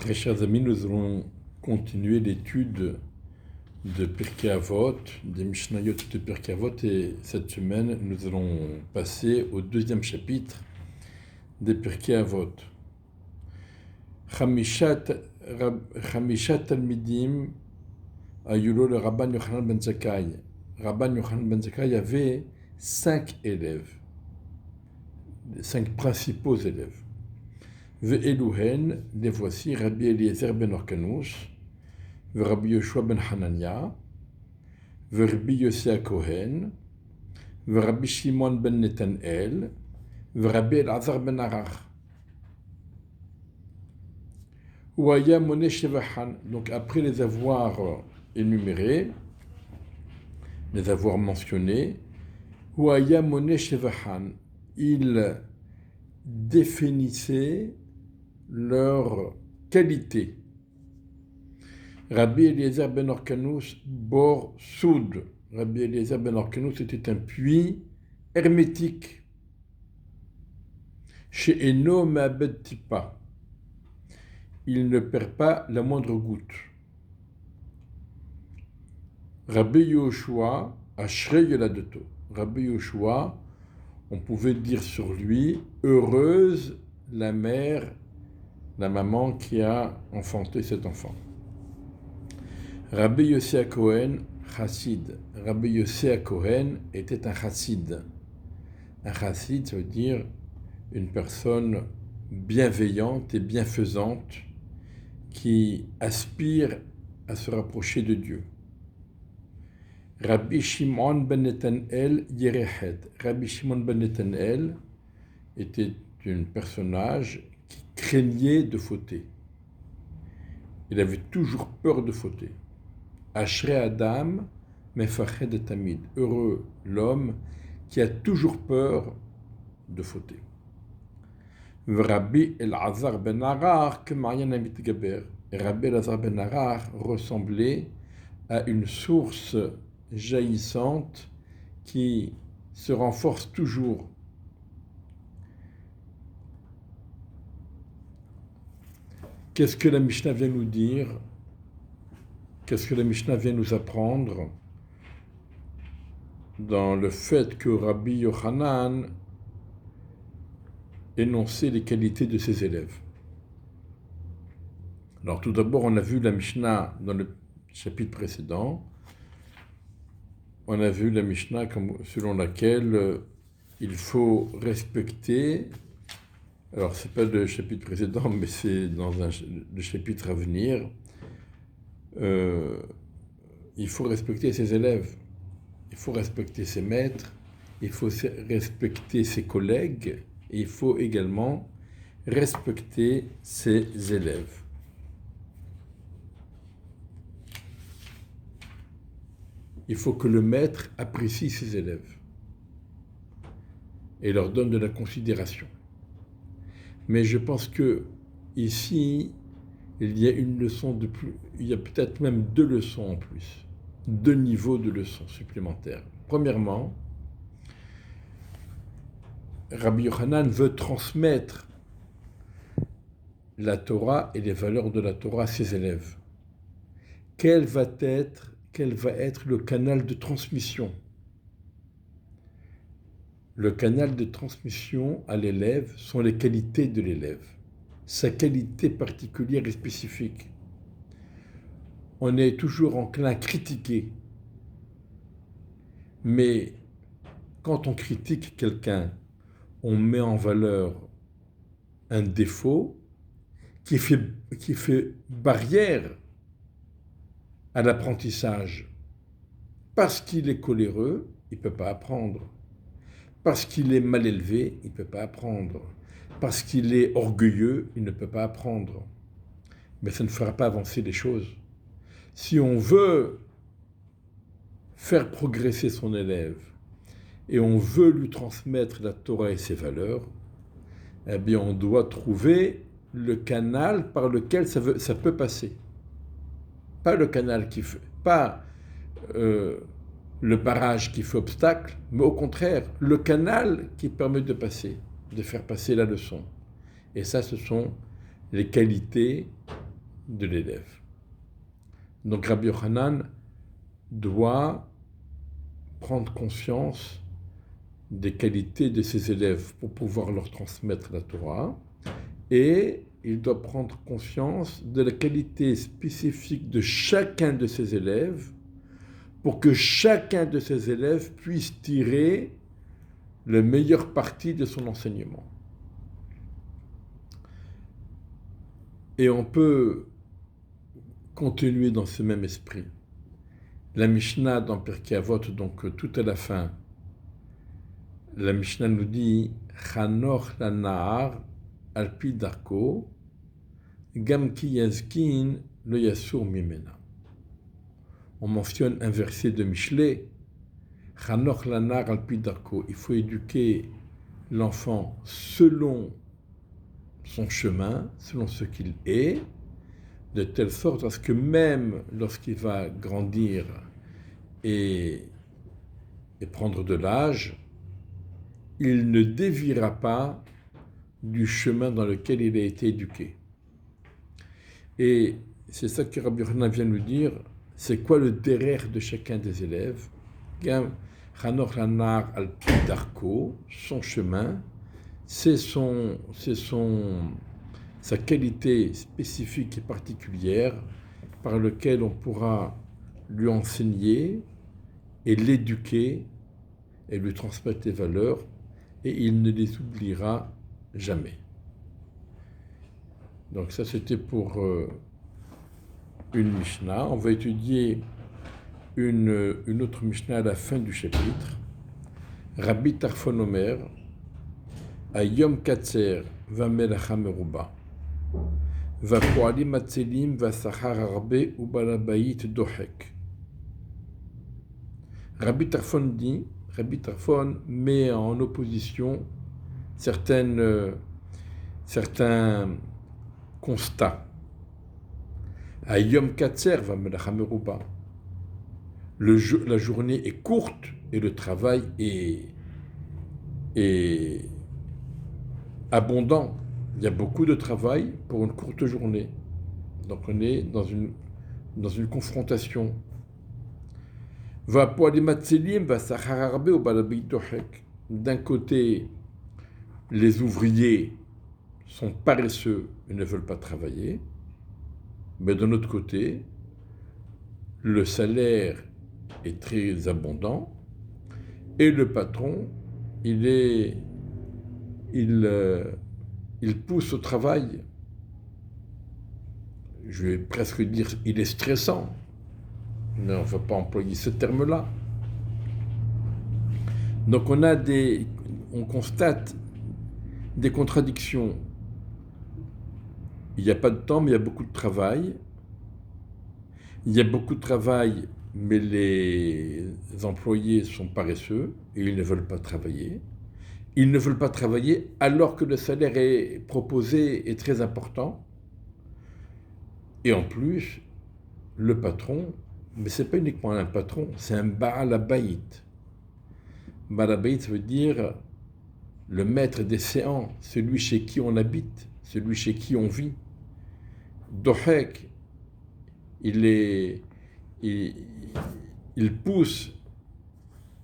Très chers amis, nous allons continuer l'étude de Pirkei Avot, des Mishnayot de Pirkei Avot, et cette semaine, nous allons passer au deuxième chapitre des Pirkei Avot. Chamishat Talmidim Ayulo le Rabban Yochanan ben Zakkai. Rabban Yochanan ben Zakkai avait 5 élèves, 5 principaux élèves. Ve'eluhen, les voici, Rabbi Eliezer ben Orkanous, Rabbi Yoshua ben Hanania, Rabbi Yossi HaKohen, Rabbi Shimon ben Netanel, Rabbi Elazar ben Arach. Ouaya Moné Shevahan. Donc après les avoir énumérés, les avoir mentionnés, Ouaya Moné Shevahan, il définissait leur qualité. Rabbi Eliezer ben Orkanous bor soud. Rabbi Eliezer ben Orkanous était un puits hermétique. Chez Eno Ma'abed Tipa. Il ne perd pas la moindre goutte. Rabbi Yoshua Ashrei Yoladeto. Rabbi Yoshua, on pouvait dire sur lui, heureuse la mère, la maman qui a enfanté cet enfant. Rabbi Yossi HaKohen, chassid. Rabbi Yossi HaKohen était un chassid. Un chassid, ça veut dire une personne bienveillante et bienfaisante qui aspire à se rapprocher de Dieu. Rabbi Shimon ben Netanel Yerechet. Rabbi Shimon ben Netanel était un personnage qui craignait de fauter. Il avait toujours peur de fauter. Ashrei Adam mefached tamid. Heureux l'homme qui a toujours peur de fauter. Rabbi Elazar ben Arach que Mariana mitgaber. Rabbi Elazar ben Arach ressemblait à une source jaillissante qui se renforce toujours. Qu'est-ce que la Mishnah vient nous dire? Qu'est-ce que la Mishnah vient nous apprendre dans le fait que Rabbi Yochanan énonçait les qualités de ses élèves? Alors tout d'abord, on a vu la Mishnah dans le chapitre précédent. On a vu la Mishnah selon laquelle il faut respecter, alors c'est pas le chapitre précédent, mais c'est dans le chapitre à venir, il faut respecter ses élèves, il faut respecter ses maîtres, il faut respecter ses collègues, et il faut également respecter ses élèves. Il faut que le maître apprécie ses élèves et leur donne de la considération. Mais je pense que ici, il y a une leçon de plus, il y a peut-être même 2 leçons en plus, 2 niveaux de leçons supplémentaires. Premièrement, Rabbi Yochanan veut transmettre la Torah et les valeurs de la Torah à ses élèves. Quel va être le canal de transmission? Le canal de transmission à l'élève sont les qualités de l'élève, sa qualité particulière et spécifique. On est toujours enclin à critiquer, mais quand on critique quelqu'un, on met en valeur un défaut qui fait barrière à l'apprentissage. Parce qu'il est coléreux, il ne peut pas apprendre. Parce qu'il est mal élevé, il ne peut pas apprendre. Parce qu'il est orgueilleux, il ne peut pas apprendre. Mais ça ne fera pas avancer les choses. Si on veut faire progresser son élève et on veut lui transmettre la Torah et ses valeurs, eh bien on doit trouver le canal par lequel ça peut passer. Pas le canal qui fait, pas le barrage qui fait obstacle, mais au contraire, le canal qui permet de passer, de faire passer la leçon. Et ça, ce sont les qualités de l'élève. Donc Rabbi Yochanan doit prendre conscience des qualités de ses élèves pour pouvoir leur transmettre la Torah, et il doit prendre conscience de la qualité spécifique de chacun de ses élèves pour que chacun de ses élèves puisse tirer le meilleur parti de son enseignement. Et on peut continuer dans ce même esprit. La Mishnah dans Pirkei Avot, donc tout à la fin, la Mishnah nous dit Chanoch lanahar alpi darko gam ki yazkin le yasur mimena. On mentionne un verset de Michelet, Chanoch lanahar alpi darko. Il faut éduquer l'enfant selon son chemin, selon ce qu'il est, de telle sorte à ce que même lorsqu'il va grandir et prendre de l'âge, il ne déviera pas du chemin dans lequel il a été éduqué. Et c'est ça que Rabbi Yochanan vient nous dire, c'est quoi le derer de chacun des élèves. Chanoch lanahar al pi darko, son chemin, c'est sa qualité spécifique et particulière par laquelle on pourra lui enseigner et l'éduquer et lui transmettre les valeurs, et il ne les oubliera jamais. Donc ça, c'était pour une Mishnah. On va étudier une autre Mishnah à la fin du chapitre. Rabbi Tarfon Omer, Ayom Katser va melacha meruba, va poalim matzelim va sachar arbe u balabayit dohek. Rabbi Tarfon met en opposition certains constats. Ayom Katser va melacha meruba. La journée est courte et le travail est abondant. Il y a beaucoup de travail pour une courte journée. Donc on est dans une confrontation. D'un côté, les ouvriers sont paresseux et ne veulent pas travailler, mais d'un autre côté, le salaire est très abondant et le patron, il pousse au travail. Je vais presque dire, il est stressant. Mais on ne va pas employer ce terme-là. Donc on constate des contradictions. Il n'y a pas de temps, mais il y a beaucoup de travail. Il y a beaucoup de travail, mais les employés sont paresseux et ils ne veulent pas travailler. Ils ne veulent pas travailler alors que le salaire est proposé est très important. Et en plus, le patron, mais ce n'est pas uniquement un patron, c'est un Baal Habayit. Baal Habayit, ça veut dire le maître des séants, celui chez qui on habite, celui chez qui on vit. Dohek, il pousse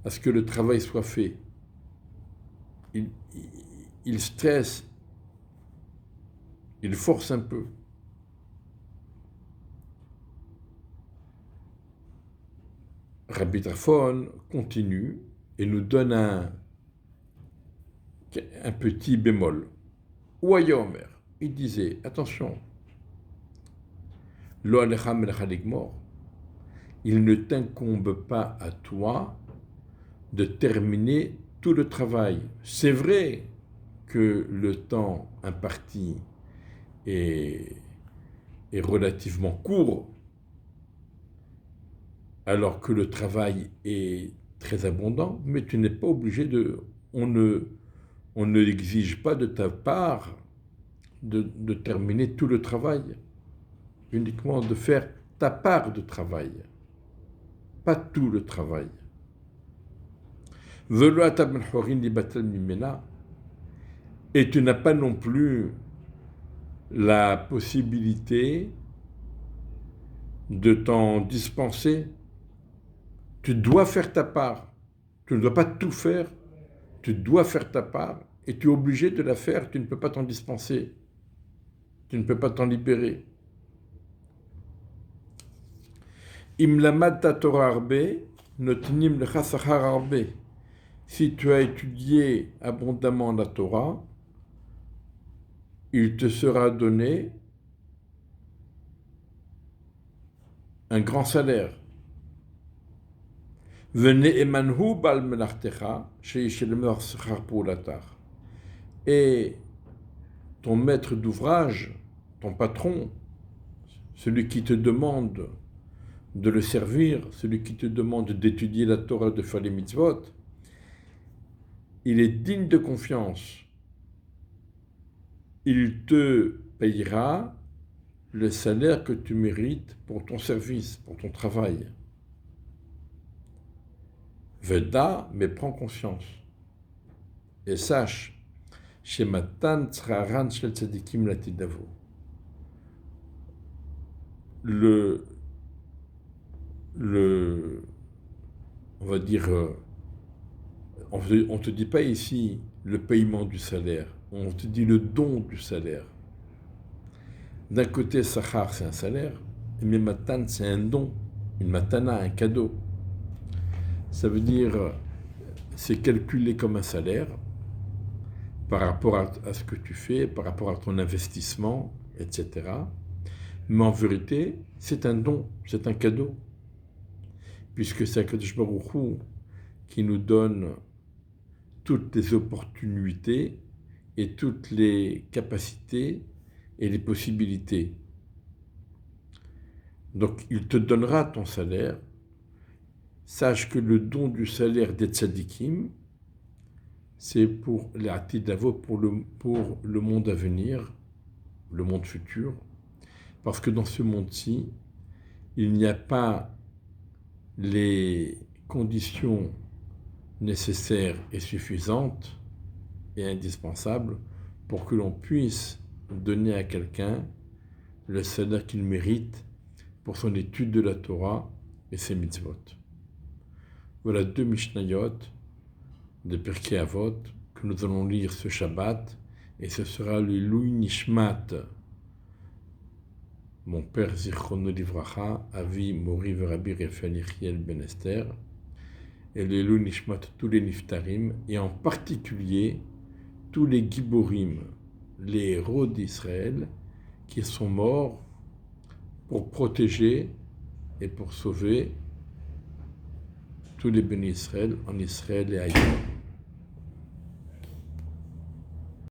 à ce que le travail soit fait. Il stresse, il force un peu. Rabbi Tarfon continue et nous donne un petit bémol. Ouayomer, il disait, attention, Lo alecha melacha ligmor, il ne t'incombe pas à toi de terminer tout le travail. C'est vrai que le temps imparti est relativement court, alors que le travail est très abondant, mais tu n'es pas obligé on ne l'exige pas de ta part de terminer tout le travail, uniquement de faire ta part de travail, pas tout le travail. Et tu n'as pas non plus la possibilité de t'en dispenser. Tu dois faire ta part. Tu ne dois pas tout faire. Tu dois faire ta part et tu es obligé de la faire. Tu ne peux pas t'en dispenser. Tu ne peux pas t'en libérer. Im lamad Torah arbe, notnim lecha sachar arbe. Si tu as étudié abondamment la Torah, il te sera donné un grand salaire. Venez emanhu bal melartecha, sheishelmer sachar poulatar. Et ton maître d'ouvrage, ton patron, celui qui te demande de le servir, celui qui te demande d'étudier la Torah, de faire les mitzvot, il est digne de confiance. Il te payera le salaire que tu mérites pour ton service, pour ton travail. Veda, mais prends conscience. Et sache, chez Matan Tzraran Shel Tzadikim Latidavo, on va dire, on ne te dit pas ici le paiement du salaire, on te dit le don du salaire. D'un côté, Sachar, c'est un salaire, mais Matan, c'est un don, une matana, un cadeau. Ça veut dire, c'est calculé comme un salaire par rapport à ce que tu fais, par rapport à ton investissement, etc. Mais en vérité, c'est un don, c'est un cadeau. Puisque c'est Akadosh Baruch Hu qui nous donne toutes les opportunités et toutes les capacités et les possibilités. Donc, il te donnera ton salaire. Sache que le don du salaire des tzadikim, c'est pour l'atidavo, pour le monde à venir, le monde futur. Parce que dans ce monde-ci, il n'y a pas les conditions nécessaires et suffisantes et indispensables pour que l'on puisse donner à quelqu'un le salaire qu'il mérite pour son étude de la Torah et ses mitzvot. Voilà 2 Mishnayot de Pirkei Avot que nous allons lire ce Shabbat, et ce sera le Louis Nishmat, mon père Zichrono Livracha, Avi Mori Rabbi Raphaël Yechiel Ben Esther, et le Louis Nishmat tous les Niftarim, et en particulier tous les Giborim, les héros d'Israël, qui sont morts pour protéger et pour sauver tous les bénis Israël en Israël et ailleurs.